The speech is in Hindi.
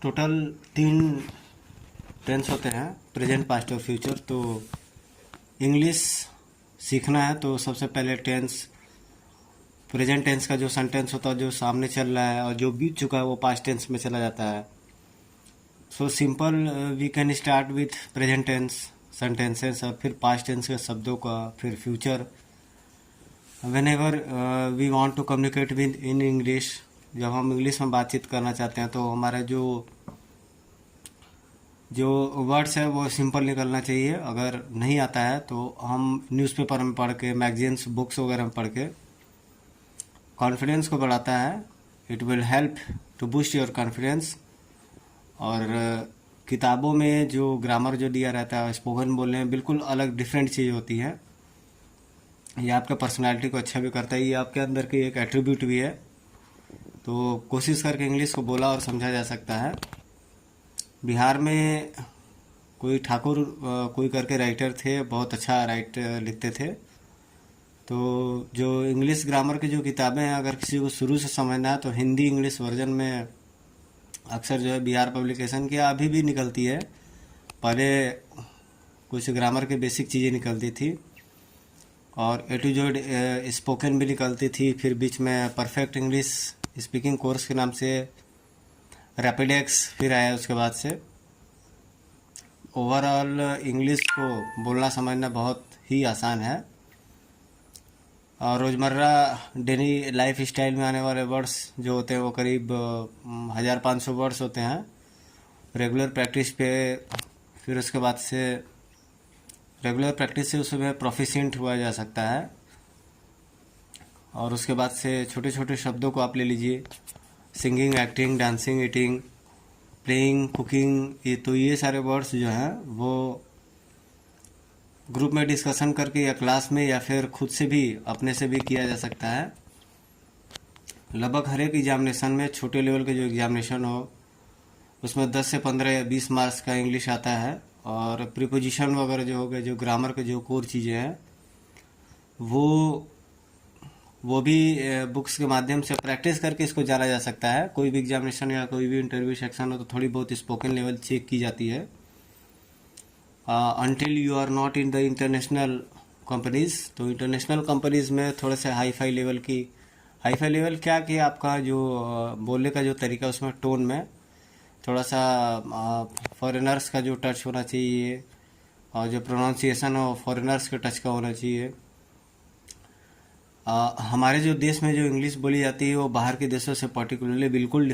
टोटल 3 टेंस होते हैं, प्रेजेंट, पास्ट और फ्यूचर। तो इंग्लिश सीखना है तो सबसे पहले टेंस, प्रेजेंट टेंस का जो सेंटेंस होता है जो सामने चल रहा है और जो बीत चुका है वो पास्ट टेंस में चला जाता है। So simple we can start with present tense sentences और फिर पास्ट टेंस के शब्दों का, फिर future. Whenever we want to communicate with in English, जब हम इंग्लिश में बातचीत करना चाहते हैं तो हमारा जो वर्ड्स है वो सिंपल निकलना चाहिए। अगर नहीं आता है तो हम न्यूज़पेपर में पढ़ के, मैगजीन्स, बुक्स वगैरह में पढ़ के कॉन्फिडेंस को बढ़ाता है। It will help to boost your confidence. और किताबों में जो ग्रामर जो दिया रहता है स्पोकन बोलने में बिल्कुल अलग डिफरेंट चीज़ होती है। ये आपका पर्सनालिटी को अच्छा भी करता है, ये आपके अंदर की एक एट्रीब्यूट भी है। तो कोशिश करके इंग्लिश को बोला और समझा जा सकता है। बिहार में कोई ठाकुर कोई करके राइटर थे, बहुत अच्छा लिखते थे। तो जो इंग्लिश ग्रामर की जो किताबें हैं, अगर किसी को शुरू से समझना है तो हिंदी इंग्लिश वर्जन में अक्सर जो है बिहार पब्लिकेशन की अभी भी निकलती है। पहले कुछ ग्रामर के बेसिक चीज़ें निकलती थी और ए टू जेड स्पोकन भी निकलती थी। फिर बीच में परफेक्ट इंग्लिश स्पीकिंग कोर्स के नाम से रैपिडेक्स फिर आया उसके बाद से। ओवरऑल इंग्लिश को बोलना समझना बहुत ही आसान है और रोज़मर्रा डेली लाइफ स्टाइल में आने वाले वर्ड्स जो होते हैं वो करीब 1500 वर्ड्स होते हैं रेगुलर प्रैक्टिस पे। फिर उसके बाद से रेगुलर प्रैक्टिस से उसमें प्रोफिशिएंट हुआ जा सकता है। और उसके बाद से छोटे छोटे शब्दों को आप ले लीजिए, singing, acting, dancing, eating, playing, cooking, ये सारे वर्ड्स जो हैं वो ग्रुप में डिस्कशन करके या क्लास में या फिर खुद से भी अपने से भी किया जा सकता है। लगभग हर एक एग्जामिनेशन में, छोटे लेवल के जो एग्जामिनेशन हो उसमें 10 से 15 या 20 मार्क्स का इंग्लिश आता है। और प्रीपोजिशन वगैरह जो हो गए, जो ग्रामर के जो कोर चीज़ें हैं वो भी बुक्स के माध्यम से प्रैक्टिस करके इसको जाना जा सकता है। कोई भी एग्जामिनेशन या कोई भी इंटरव्यू सेक्शन हो तो थोड़ी बहुत स्पोकन लेवल चेक की जाती है। Until you are not in the international companies, तो इंटरनेशनल कंपनीज में थोड़े से हाई फाई लेवल क्या कि आपका जो बोलने का जो तरीका उसमें टोन में थोड़ा सा फॉरेनर्स का जो टच होना चाहिए और जो प्रोनाउंसिएशन हो फॉरेनर्स के टच का होना चाहिए। हमारे जो देश में जो इंग्लिश बोली जाती है वो बाहर के देशों से पर्टिकुलरली बिल्कुल